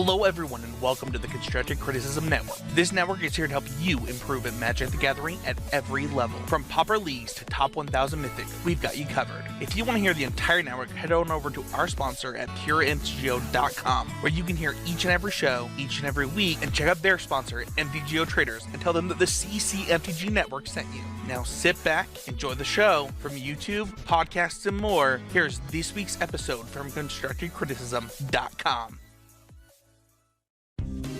Hello everyone and welcome to the Constructive Criticism Network. This network is here to help you improve at Magic the Gathering at every level. From Pauper Leagues to Top 1000 Mythic, we've got you covered. If you want to hear the entire network, head on over to our sponsor at PureMTGO.com, where you can hear each and every show, each and every week, and check out their sponsor, MTGO Traders, and tell them that the CCMTG Network sent you. Now sit back, enjoy the show. From YouTube, podcasts, and more, here's this week's episode from ConstructiveCriticism.com.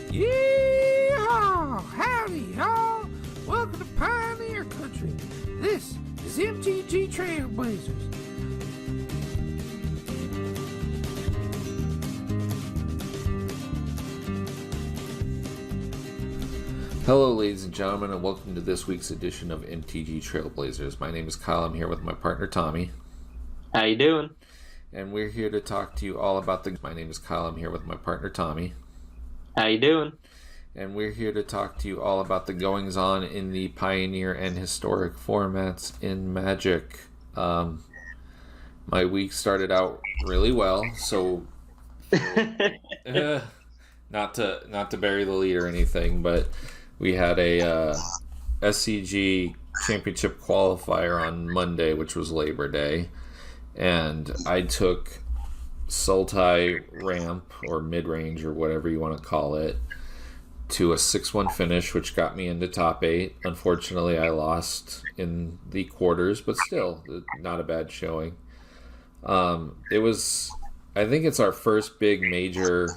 Yeehaw! Howdy, y'all! Welcome to Pioneer Country. This is MTG Trailblazers. Hello, ladies and gentlemen, and welcome to this week's edition of MTG Trailblazers. My name is Kyle. I'm here with my partner, Tommy. How you doing? And we're here to talk to you all about the... My name is Kyle. I'm here with my partner, Tommy. How you doing? And we're here to talk to you all about the goings-on in the Pioneer and Historic formats in Magic. My week started out really well, so... not to bury the lead or anything, but we had a Scg Championship Qualifier on Monday, which was Labor Day, and I took Sultai ramp or mid-range or whatever you want to call it to a 6-1 finish, which got me into top 8. Unfortunately, I lost in the quarters, but still not a bad showing. It was, I think it's our first big major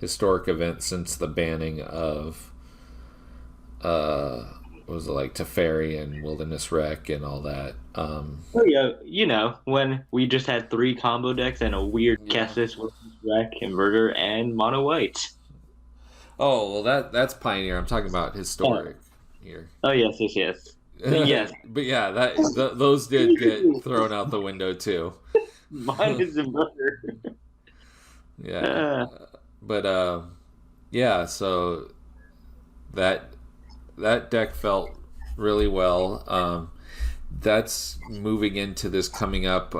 historic event since the banning of what was it, like Teferi and Wilderness Wreck and all that. Oh yeah, you know, when we just had 3 combo decks and a weird Kessis, Wilderness Wreck, Inverter, and Mono White. Oh, well, that's Pioneer. I'm talking about historic here. Oh, yes. Yes. But yeah, those did get thrown out the window too. Mine is Inverter. Yeah. But yeah, so that deck felt really well. That's moving into this coming up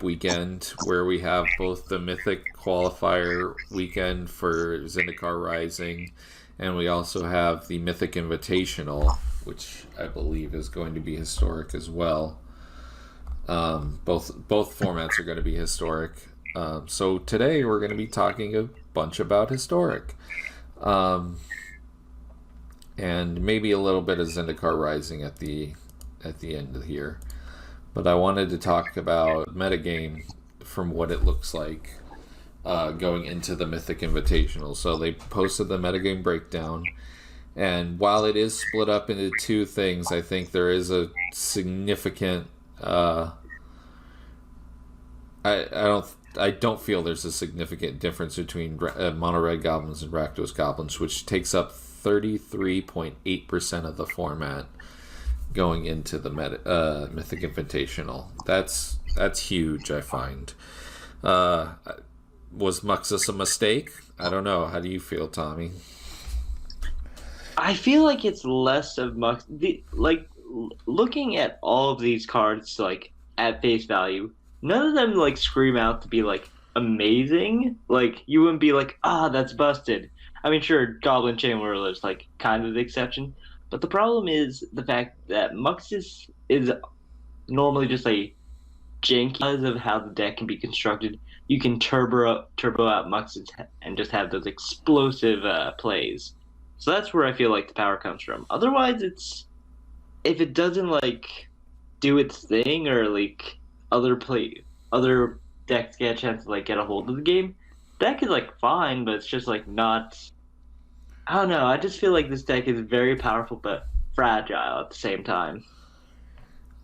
weekend, where we have both the Mythic Qualifier weekend for Zendikar Rising, and we also have the Mythic Invitational, which I believe is going to be historic as well. Both formats are going to be historic. So today we're going to be talking a bunch about historic. And maybe a little bit of Zendikar Rising at the end of here. But I wanted to talk about metagame from what it looks like going into the Mythic Invitational. So they posted the Metagame Breakdown, and while it is split up into 2 things, I think there is a significant I don't feel there's a significant difference between Mono Red Goblins and Rakdos Goblins, which takes up 33.8% of the format going into the Mythic Invitational. That's huge, I find. Was Muxus a mistake? I don't know. How do you feel, Tommy? I feel like it's less of Mux. Like, looking at all of these cards, like, at face value, none of them, like, scream out to be, like, amazing. Like, you wouldn't be like, that's busted. I mean, sure, Goblin Channeler is, like, kind of the exception. But the problem is the fact that Muxus is normally just a janky because of how the deck can be constructed. You can turbo out Muxus and just have those explosive plays. So that's where I feel like the power comes from. Otherwise, if it doesn't like do its thing, or like other decks get a chance to like get a hold of the game, deck is like fine, but it's just like not. I don't know. I just feel like this deck is very powerful but fragile at the same time.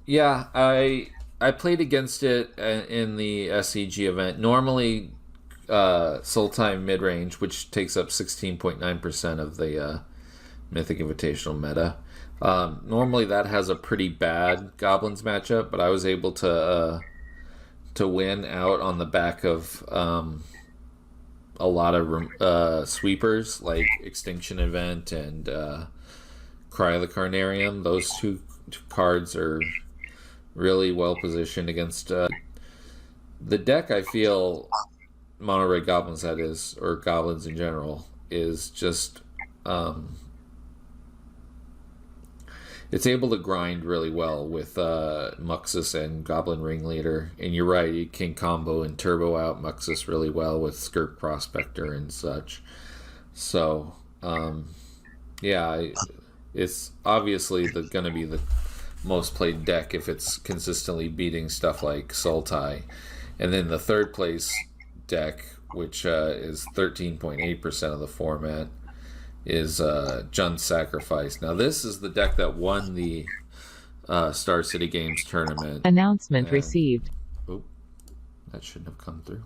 Yeah, I played against it in the SCG event. Normally, Sultai mid-range, which takes up 16.9% of the Mythic Invitational meta. Normally that has a pretty bad Goblins matchup, but I was able to win out on the back of a lot of sweepers like Extinction Event and Cry of the Carnarium. Those two cards are really well positioned against the deck. I feel mono red goblins, that is, or goblins in general, is just it's able to grind really well with Muxus and Goblin Ringleader. And you're right, you can combo and turbo out Muxus really well with Skirk Prospector and such. So, it's obviously going to be the most played deck if it's consistently beating stuff like Sultai. And then the third place deck, which is 13.8% of the format, is Jund's Sacrifice. Now this is the deck that won the Star City Games tournament. Announcement received. Oop, that shouldn't have come through.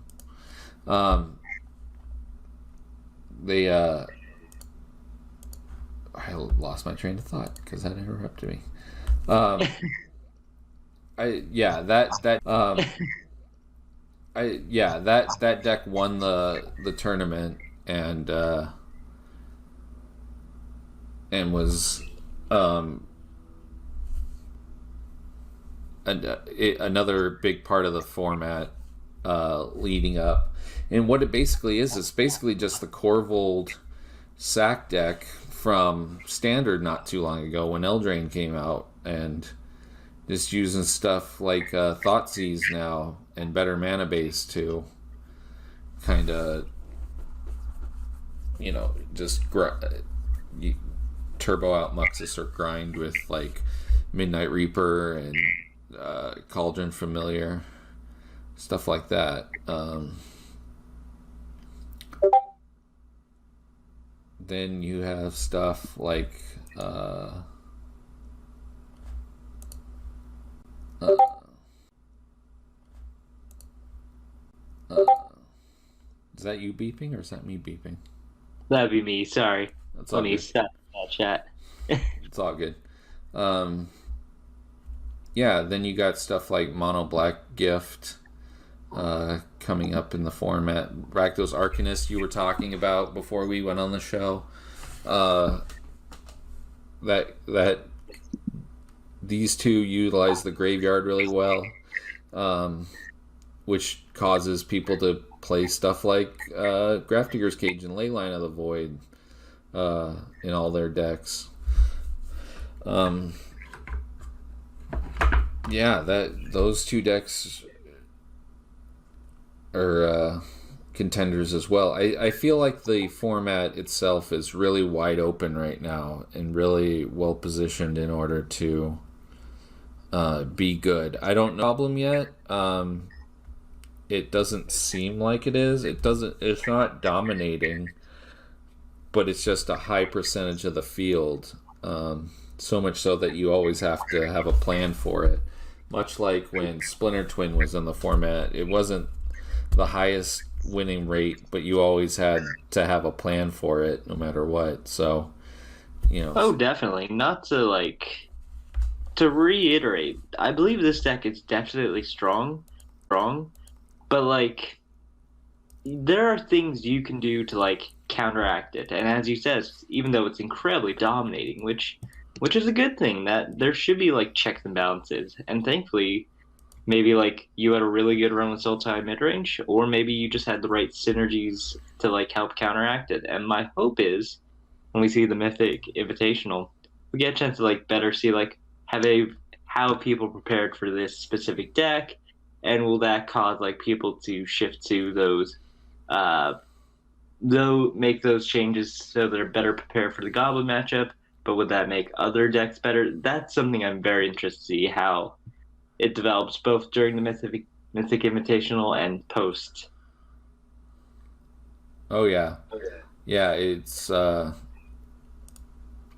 I lost my train of thought because that interrupted me. That deck won the tournament and was another big part of the format leading up. And what it basically is, it's basically just the Corvold sack deck from Standard not too long ago when Eldraine came out, and just using stuff like Thoughtseize now and better mana base to kind of, just turbo out Muxus or grind with like Midnight Reaper and Cauldron Familiar, stuff like that. Then you have stuff like is that you beeping or is that me beeping? That'd be me, sorry. That's Let me stop that chat. It's all good. Then you got stuff like Mono Black Gift coming up in the format. Rakdos Arcanist you were talking about before we went on the show. That these two utilize the graveyard really well, which causes people to play stuff like Grafdigger's Cage and Leyline of the Void in all their decks. Those two decks are contenders as well. I feel like the format itself is really wide open right now and really well positioned in order to be good. I don't know the problem yet. It doesn't seem like it is. It's not dominating, but it's just a high percentage of the field. So much so that you always have to have a plan for it. Much like when Splinter Twin was in the format, it wasn't the highest winning rate, but you always had to have a plan for it no matter what. So, Oh, definitely. Not to reiterate, I believe this deck is definitely strong, but there are things you can do to counteract it. And as you said, even though it's incredibly dominating, which is a good thing, that there should be checks and balances. And thankfully, maybe you had a really good run with Sultai midrange, or maybe you just had the right synergies to help counteract it. And my hope is when we see the Mythic Invitational, we get a chance to better see how people prepared for this specific deck, and will that cause people to shift to those make those changes so they're better prepared for the Goblin matchup, but would that make other decks better? That's something I'm very interested to see how it develops both during the Mythic Invitational and post. Oh yeah. Yeah, it's I'm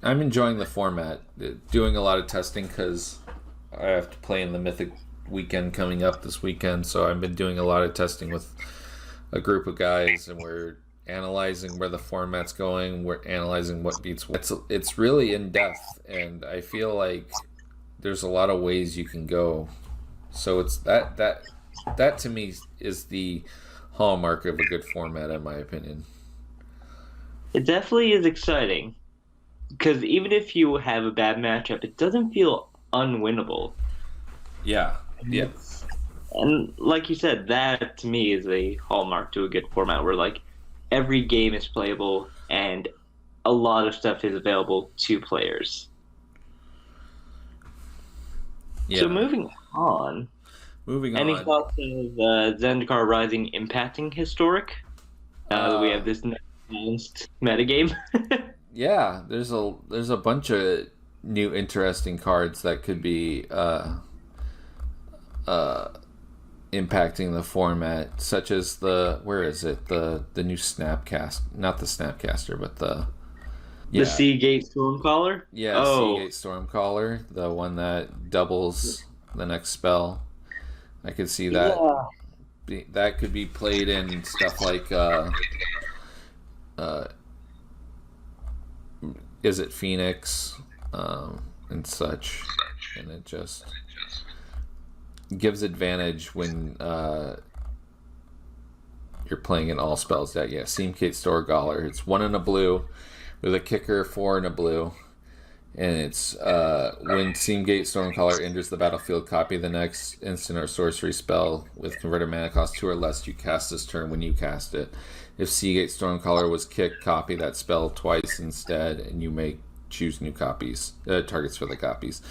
enjoying the format, doing a lot of testing because I have to play in the Mythic weekend coming up this weekend, so I've been doing a lot of testing with a group of guys, and we're analyzing where the format's going, we're analyzing what beats what. It's really in depth, and I feel like there's a lot of ways you can go. So it's that to me is the hallmark of a good format, in my opinion. It definitely is exciting, because even if you have a bad matchup, it doesn't feel unwinnable. Yeah. And like you said, that to me is a hallmark to a good format where like every game is playable and a lot of stuff is available to players. Yeah. So moving on. Any on. thoughts of Zendikar Rising impacting Historic? Now that we have this announced metagame. Yeah, there's a bunch of new interesting cards that could be impacting the format, such as the new Snapcast, not the Snapcaster, but the Seagate Stormcaller? Yeah, Seagate Stormcaller, the one that doubles the next spell. I could see that. Yeah. That could be played in stuff like Is It Phoenix and such, and it just gives advantage when you're playing an all spells deck. Yeah, Seagate Stormcaller. It's 1 and a blue with a kicker, 4 and a blue. And it's when Seagate Stormcaller enters the battlefield, copy the next instant or sorcery spell with converted mana cost 2 or less you cast this turn when you cast it. If Seagate Stormcaller was kicked, copy that spell twice instead, and you may choose new copies, targets for the copies.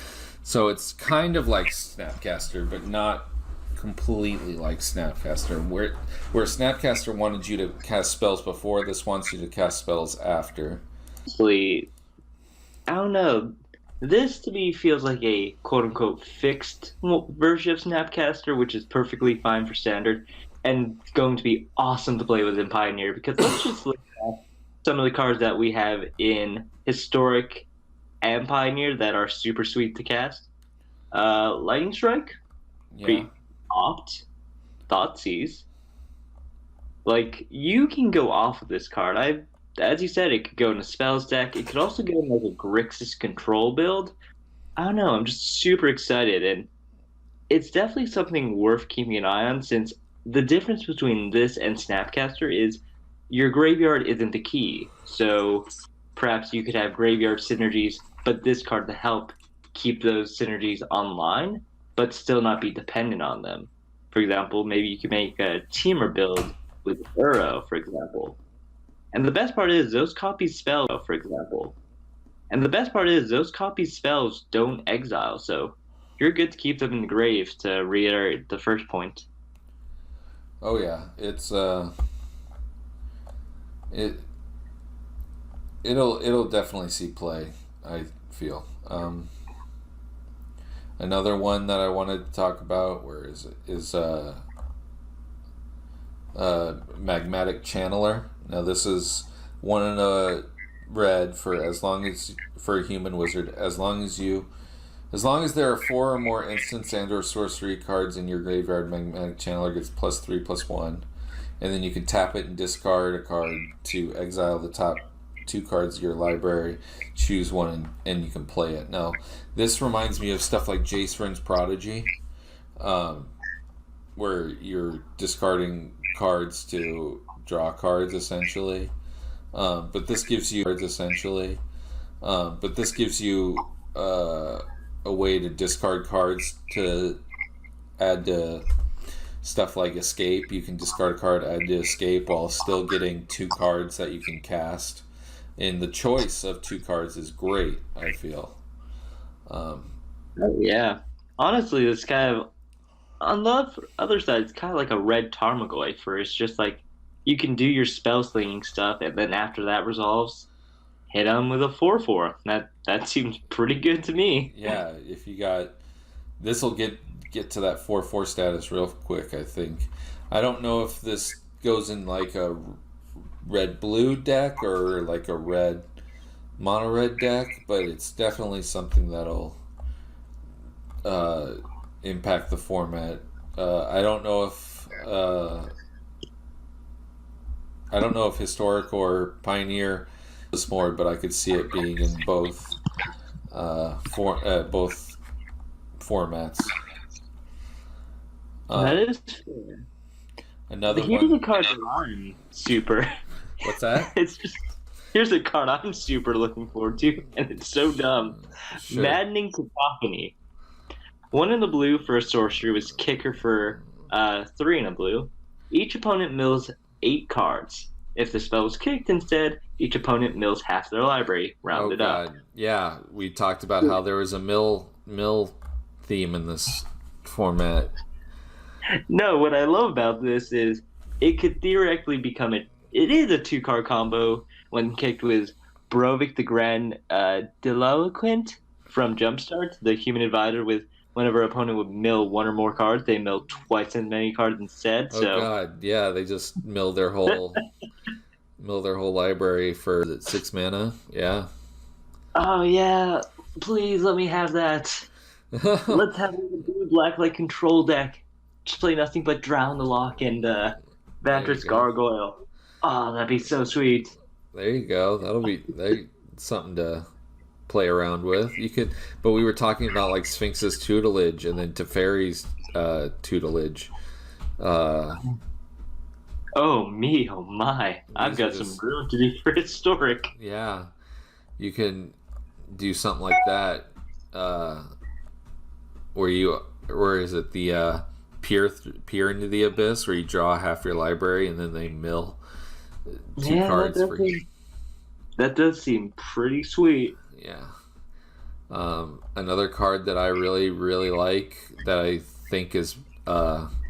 So it's kind of like Snapcaster, but not completely like Snapcaster. Where Snapcaster wanted you to cast spells before, this wants you to cast spells after. I don't know. This to me feels like a quote-unquote fixed version of Snapcaster, which is perfectly fine for Standard, and going to be awesome to play with in Pioneer, because let's just look at some of the cards that we have in Historic and Pioneer that are super sweet to cast. Lightning Strike? Yeah. Opt. Thoughtseize. Like, you can go off of this card. As you said, it could go in a spells deck. It could also go in like a Grixis control build. I don't know. I'm just super excited, and it's definitely something worth keeping an eye on, since the difference between this and Snapcaster is your graveyard isn't the key. So perhaps you could have graveyard synergies, but this card to help keep those synergies online, but still not be dependent on them. For example, maybe you could make a teamer build with Uro, for example. And the best part is those copies spells, for example. And the best part is those copies spells don't exile, so you're good to keep them in the grave, to reiterate the first point. Oh yeah, it's it'll definitely see play, I feel. Another one that I wanted to talk about, where is it? Is Magmatic Channeler. Now this is 1 and a red for a human wizard, as long as there are 4 or more instants and or sorcery cards in your graveyard, Magmatic Channeler gets +3/+1, and then you can tap it and discard a card to exile the top 2 cards of your library, choose one, and you can play it. Now this reminds me of stuff like Jace Vryn's Prodigy, where you're discarding cards to draw cards essentially, but this gives you a way to discard cards to add to stuff like Escape. You can discard a card, add to Escape, while still getting 2 cards that you can cast, and the choice of 2 cards is great, I feel. Yeah, honestly, it's kind of, on the other side, it's kind of like a red Tarmogoyf, where it's just like you can do your spell slinging stuff, and then after that resolves, hit them with a 4/4. That seems pretty good to me. Yeah, if you got this, will get to that 4/4 status real quick, I think. I don't know if this goes in like a red blue deck or like a red mono red deck, but it's definitely something that'll impact the format. I don't know if Historic or Pioneer is more, but I could see it being in both both formats. That is fair. Another Here's one. a card that I'm super. What's that? Here's a card I'm super looking forward to, and it's so dumb. Sure. Maddening Cacophony. 1 in the blue for a sorcery was kicker for 3 in a blue. Each opponent mills 8 cards. If the spell was kicked instead, each opponent mills half their library, rounded up. Yeah, we talked about how there was a mill theme in this format. No, what I love about this is it could theoretically become it is a 2-card combo when kicked with Brovik the Grand Diloquent from Jumpstart, the human advisor with whenever an opponent would mill 1 or more cards, they mill twice as many cards instead. Oh god, yeah, they just mill their whole library for 6 mana. Yeah. Oh yeah, please let me have that. Let's have a blue black like control deck. Just play nothing but Drown the Lock and Vantress Gargoyle. Oh, that'd be so sweet. There you go. That'll be something to play around with. You could, but we were talking about like Sphinx's tutelage and then Teferi's tutelage. Oh my! I've got some room to do for historic. Yeah, you can do something like that. Where is it the peer into the abyss, where you draw half your library and then they mill 2 cards for you. That does seem pretty sweet. Yeah. Another card that I really, really like that I think is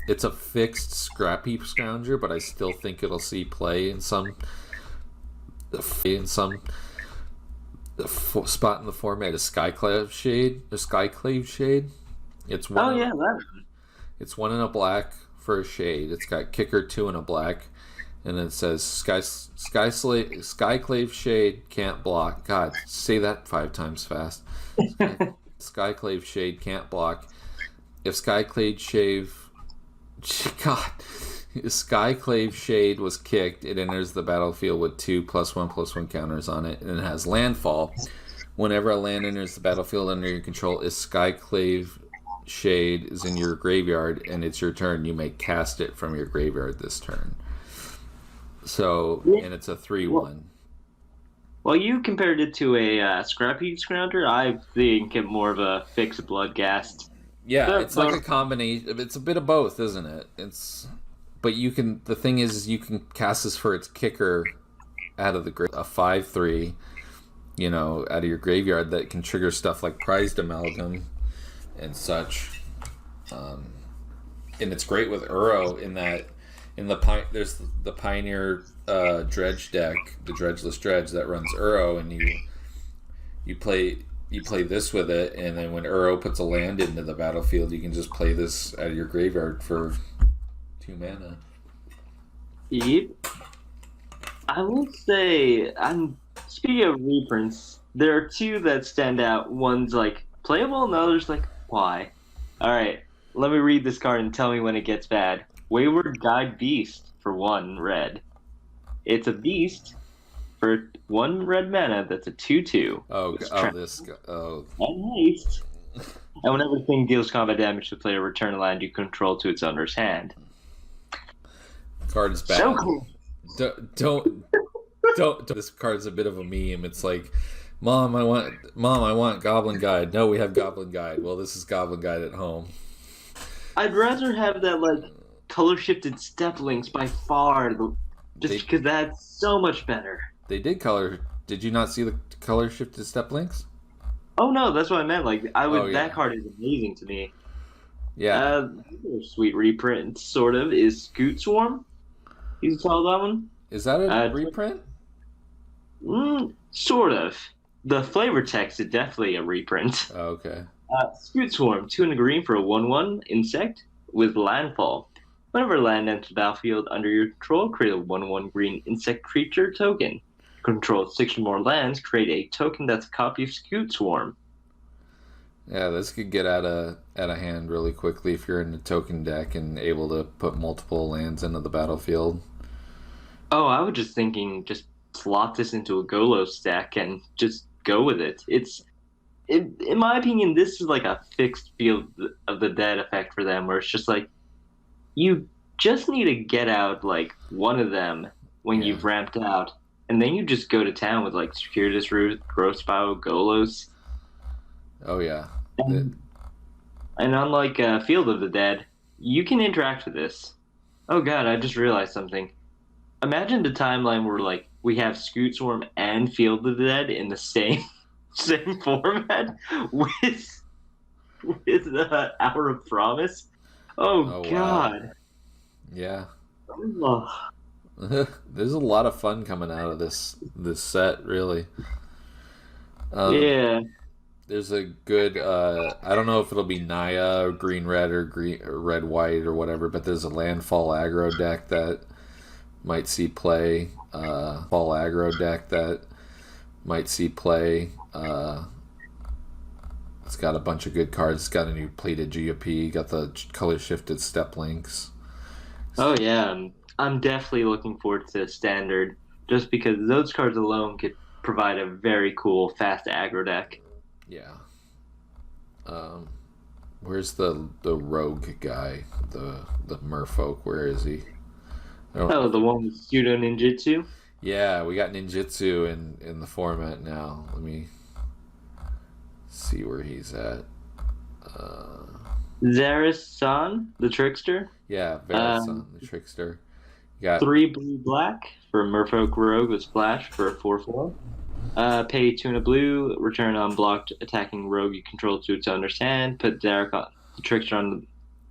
it's a fixed scrap heap scrounger, but I still think it'll see play in some spot in the format is Skyclave Shade. It's one. Oh yeah, that. It's 1 in a black for a shade. It's got kicker 2 in a black. And it says Skyclave Shade can't block. God, say that 5 times fast. Skyclave Shade can't block. If Skyclave Shade was kicked, it enters the battlefield with 2+1/+1 counters on it, and it has landfall. Whenever a land enters the battlefield under your control, if Skyclave Shade is in your graveyard and it's your turn, you may cast it from your graveyard this turn. So, and it's a 3/1. Well, you compared it to a Scrap Heap Scrounger. I think it more of a fixed Bloodghast. Yeah, it's like a combination. It's a bit of both, isn't it? But you can. The thing is, you can cast this for its kicker out of a 5/3. Out of your graveyard that can trigger stuff like Prized Amalgam and such. And it's great with Uro in that. There's the Pioneer Dredge deck, the Dredgeless Dredge that runs Uro, and you play this with it, and then when Uro puts a land into the battlefield, you can just play this out of your graveyard for 2 mana. Yep. I will say, speaking of reprints, there are 2 that stand out. One's like playable, and the other's like, why? Alright, let me read this card and tell me when it gets bad. Wayward Guide Beast for 1 red. It's a beast for 1 red mana that's a 2/2. And haste. And whenever the thing deals combat damage to the player, return a land you control to its owner's hand. Card's bad. So cool. Don't. This card's a bit of a meme. It's like, Mom, I want Goblin Guide. No, we have Goblin Guide. Well, this is Goblin Guide at home. I'd rather have that like color shifted step links by far, just because that's so much better. They did color. Did you not see the color shifted step links? Oh no, that's what I meant. Like that card is amazing to me. Yeah. Sweet reprint, sort of, is Scoot Swarm. You saw that one? Is that a reprint? Sort of. The flavor text is definitely a reprint. Oh, okay. Scoot Swarm, 2 and a green for a 1/1 insect with landfall. Whenever land enters the battlefield under your control, create a 1/1 green insect creature token. Control 6 or more lands, create a token that's a copy of Scoot Swarm. Yeah, this could get out of hand really quickly if you're in a token deck and able to put multiple lands into the battlefield. Oh, I was just thinking, just slot this into a Golos deck and just go with it. In my opinion, this is like a fixed Field of the Dead effect for them, where it's just like, you just need to get out like one of them when you've ramped out, and then you just go to town with like Circuitous Root, Growthspire, Golos. Oh yeah. And unlike Field of the Dead, you can interact with this. Oh god, I just realized something. Imagine the timeline where like we have Scoot Swarm and Field of the Dead in the same same format with Hour of Promise. Oh god. Wow. Yeah. Oh. There's a lot of fun coming out of this set, really. Yeah. There's a good I don't know if it'll be Naya or green red or green or red white or whatever, but there's a landfall aggro deck that might see play. Fall aggro deck that might see play. It's got a bunch of good cards. It's got a new plated GOP, got the color shifted step links. Oh yeah. I'm definitely looking forward to Standard just because those cards alone could provide a very cool fast aggro deck. Yeah. Where's the rogue guy? The merfolk, where is he? Oh, the one with pseudo ninjutsu? Yeah, we got ninjutsu in the format now. Let me see where he's at. Zaris-san, the trickster. Yeah, Varys-san, the trickster. You got 3 blue black for Merfolk Rogue with Splash for a 4/4. Pay 2 and a blue, return unblocked attacking rogue you control to its owner's hand. Put Zarek on the trickster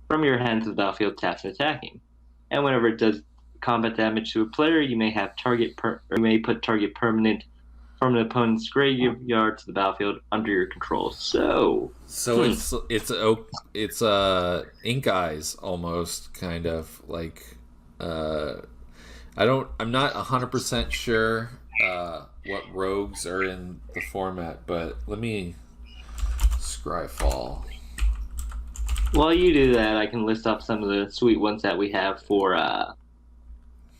from your hand to the battlefield, taps and attacking. And whenever it does combat damage to a player, you may have put target permanent from an opponent's graveyard to the battlefield under your control. So it's Ink Eyes almost, kind of like I'm not 100% sure what rogues are in the format, but let me Scryfall. While you do that, I can list off some of the sweet ones that we have for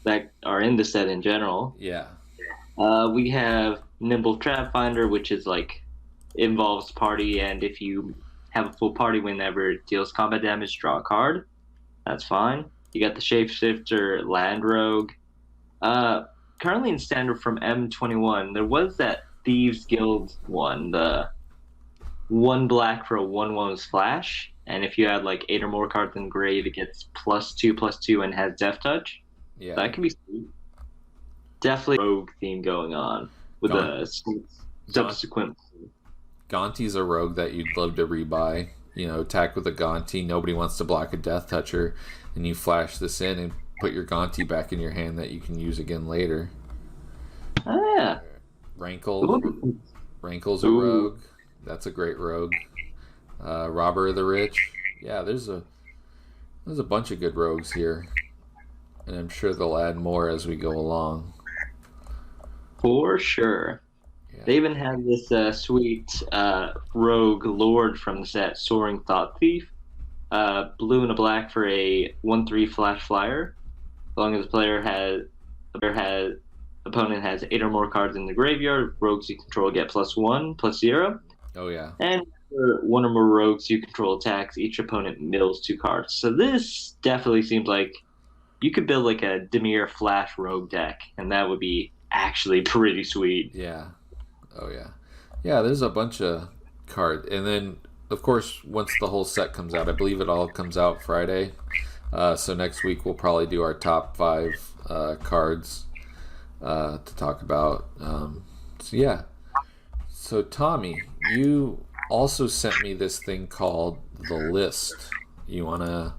that are in the set in general. Yeah. We have Nimble Trap Finder, which is like involves party, and if you have a full party, whenever it deals combat damage, draw a card. That's fine. You got the Shapeshifter Land Rogue. Currently in Standard from M21, there was that Thieves Guild one, the 1 black for a 1/1 splash, and if you had like 8 or more cards in grave, it gets +2/+2 and has Death Touch. Yeah. That can be sweet. Definitely rogue theme going on with a subsequent. Gonti's a rogue that you'd love to rebuy. You know, attack with a Gonti. Nobody wants to block a Death Toucher, and you flash this in and put your Gonti back in your hand that you can use again later. Oh yeah. Rankle's a rogue. That's a great rogue. Robber of the Rich. Yeah, there's a bunch of good rogues here, and I'm sure they'll add more as we go along. For sure. Yeah. They even have this sweet rogue lord from the set, Soaring Thought Thief. Blue and a black for a 1/3 flash flyer. As long as the opponent has 8 or more cards in the graveyard, rogues you control get +1/+0. Oh yeah. And for 1 or more rogues you control attacks, each opponent mills 2 cards. So this definitely seems like you could build like a Dimir Flash rogue deck, and that would be actually pretty sweet. Yeah. Oh yeah. Yeah, there's a bunch of cards. And then, of course, once the whole set comes out, I believe it all comes out Friday. So next week we'll probably do our top 5 cards to talk about. So yeah. So Tommy, you also sent me this thing called The List. You want to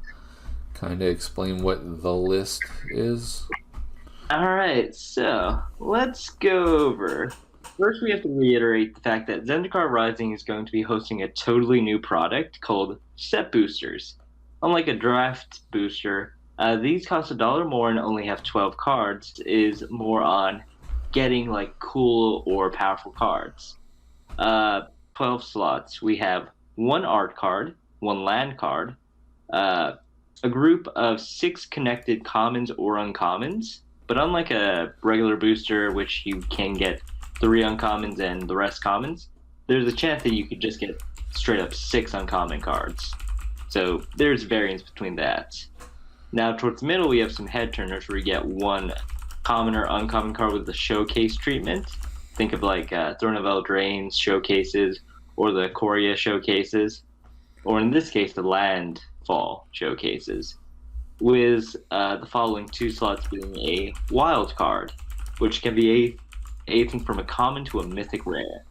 kind of explain what The List is? Alright, so let's go over. First, we have to reiterate the fact that Zendikar Rising is going to be hosting a totally new product called Set Boosters. Unlike a draft booster, these cost $1 more and only have 12 cards, is more on getting like cool or powerful cards. 12 slots. We have 1 art card, 1 land card, a group of 6 connected commons or uncommons, but unlike a regular booster, which you can get 3 uncommons and the rest commons, there's a chance that you could just get straight up 6 uncommon cards. So there's variance between that. Now towards the middle we have some head turners where you get 1 common or uncommon card with the showcase treatment. Think of like Throne of Eldraine's showcases or the Korea showcases, or in this case the land fall showcases, with the following 2 slots being a wild card, which can be anything from a common to a mythic rare.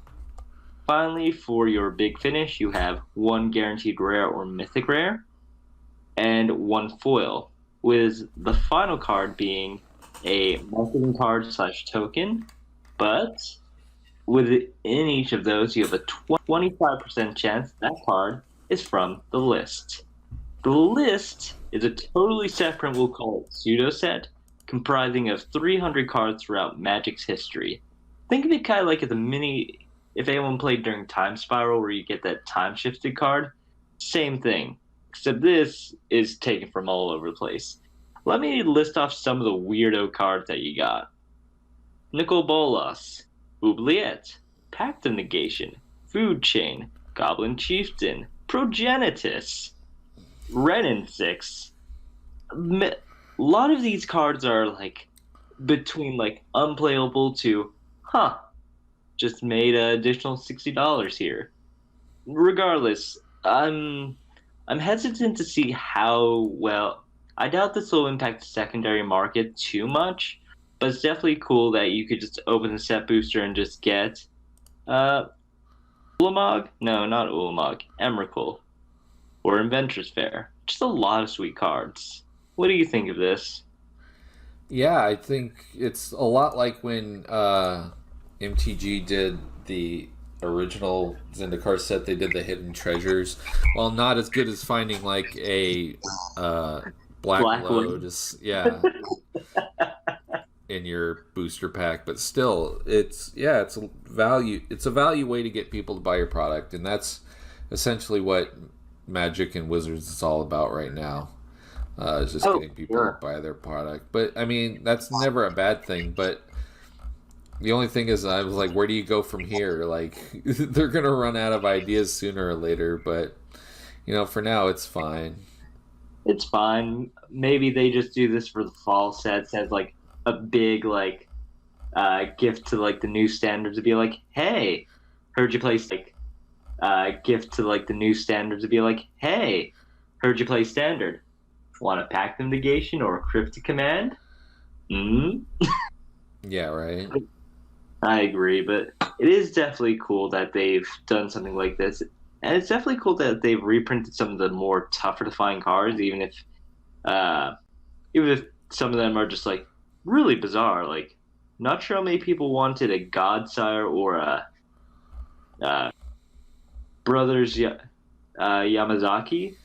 Finally, for your big finish, you have 1 guaranteed rare or mythic rare, and 1 foil, with the final card being a marketing card / token, but within each of those, you have a 25% chance that card is from the list. The list is a totally separate, we'll call it pseudo set, comprising of 300 cards throughout Magic's history. Think of it kind of like as a mini, if anyone played during Time Spiral where you get that time shifted card, same thing, except this is taken from all over the place. Let me list off some of the weirdo cards that you got. Nicol Bolas, Oubliette, Pact of Negation, Food Chain, Goblin Chieftain, Progenitus, Renin 6. A lot of these cards are like between like unplayable to, just made an additional $60 here. Regardless, I'm hesitant to see how well. I doubt this will impact the secondary market too much, but it's definitely cool that you could just open the set booster and just get Ulamog? No, not Ulamog. Emrakul. Or Inventor's Fair. Just a lot of sweet cards. What do you think of this? Yeah, I think it's a lot like when MTG did the original Zendikar set. They did the Hidden Treasures. While not as good as finding like a Black Lotus, yeah, in your booster pack, but still, it's a value way to get people to buy your product, and that's essentially what Magic and Wizards is all about right now. Is just getting people to buy their product. But I mean, that's never a bad thing. But the only thing is, I was like, where do you go from here? Like, they're gonna run out of ideas sooner or later. But for now, it's fine. It's fine. Maybe they just do this for the fall sets as like a big like gift to like the new standards to be like, hey, heard you play gift to like the new standards to be like, hey, heard you play standard. Want a Pact of Negation or a Cryptic Command? Yeah, right. I agree, but it is definitely cool that they've done something like this. And it's definitely cool that they've reprinted some of the more tougher to find cards, even if some of them are just like really bizarre. Like, not sure how many people wanted a Godsire or a Brothers Yamazaki,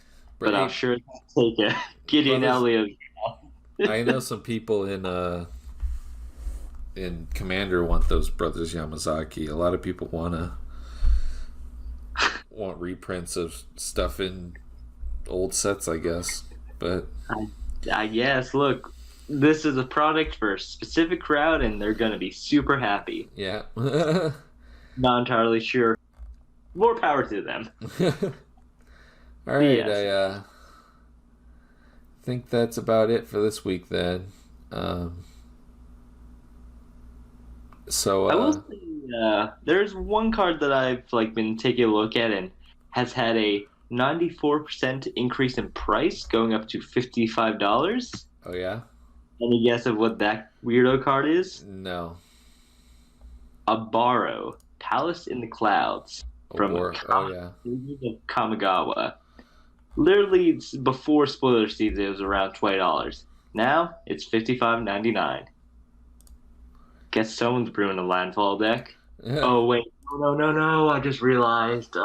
but I'm sure they'll take a Gideon Elliott. I know some people in Commander want those Brothers Yamazaki. A lot of people want reprints of stuff in old sets, I guess. But I guess, look, this is a product for a specific crowd, and they're going to be super happy. Yeah. Not entirely sure. More power to them. All right, yes. I think that's about it for this week then. So I will say, there's one card that I've been taking a look at and has had a 94% increase in price, going up to $55. Oh yeah? Any guess of what that weirdo card is? No. Abaro, Palace in the Clouds, from Kamigawa. Literally, before spoiler season, it was around $20. Now, it's $55.99. Guess someone's brewing a landfall deck. Oh, wait. No. I just realized.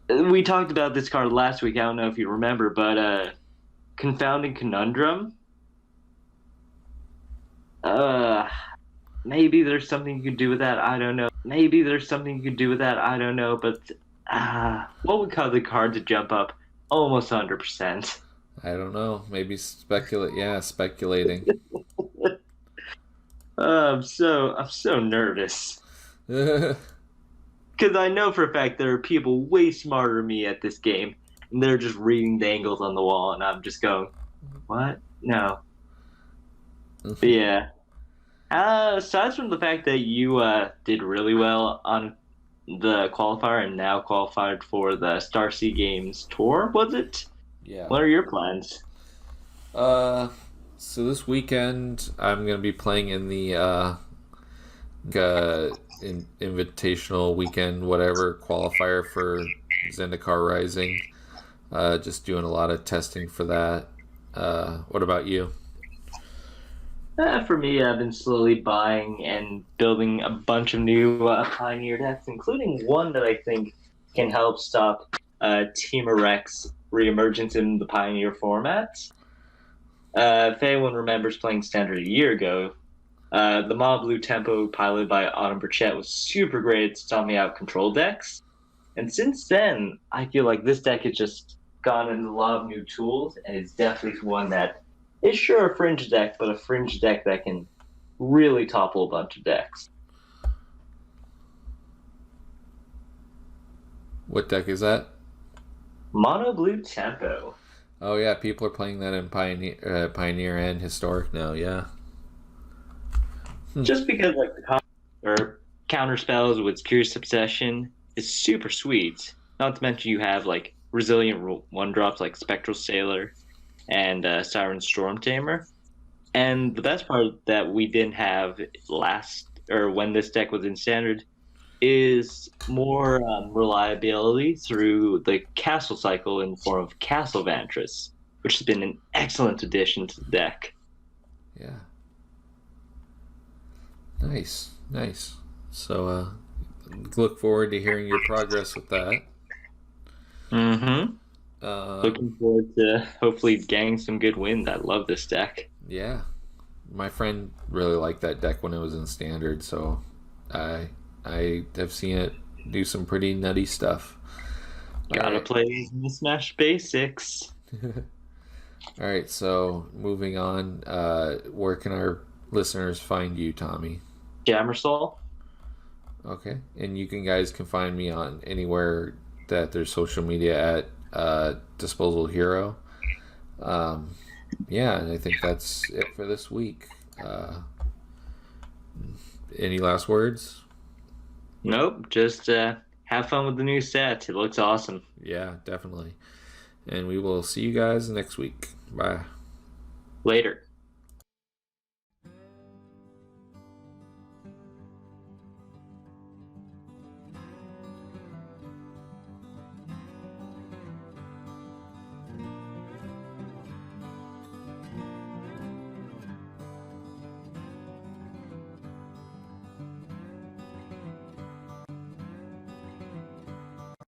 We talked about this card last week. I don't know if you remember, but Confounding Conundrum. Maybe there's something you could do with that. I don't know. But what would cause the card to jump up almost 100%? I don't know. Maybe speculating. I'm so nervous. Because I know for a fact there are people way smarter than me at this game, and they're just reading the angles on the wall, and I'm just going, what? No. But yeah. Aside from the fact that you did really well on the qualifier and now qualified for the Star Sea Games tour, was it? Yeah. What are your plans? So this weekend I'm gonna be playing in the invitational weekend, whatever qualifier for Zendikar Rising. Just doing a lot of testing for that. What about you? For me, I've been slowly buying and building a bunch of new Pioneer decks, including one that I think can help stop Team Rex reemergence in the Pioneer format. If anyone remembers playing Standard a year ago, the Mono Blue Tempo piloted by Autumn Burchett was super great at stomping out control decks. And since then, I feel like this deck has just gone into a lot of new tools, and it's definitely one that is sure a fringe deck, but a fringe deck that can really topple a bunch of decks. What deck is that? Mono Blue Tempo. Oh yeah, people are playing that in Pioneer and Historic now. Yeah. Just because like the counter spells with Curious Obsession is super sweet. Not to mention you have like resilient one drops like Spectral Sailor and Siren Storm Tamer. And the best part that we didn't have when this deck was in Standard is more reliability through the castle cycle in the form of Castle Vantress, which has been an excellent addition to the deck. Yeah. Nice. So, look forward to hearing your progress with that. Mm-hmm. Looking forward to hopefully getting some good wins. I love this deck. Yeah. My friend really liked that deck when it was in Standard, so I have seen it do some pretty nutty stuff. Gotta play these mismatched basics. All right, so moving on. Where can our listeners find you, Tommy? Jammersol. Okay, and you guys can find me on anywhere that there's social media at Disposal Hero. Yeah, and I think that's it for this week. Any last words? Nope, just have fun with the new set. It looks awesome. Yeah, definitely. And we will see you guys next week. Bye. Later.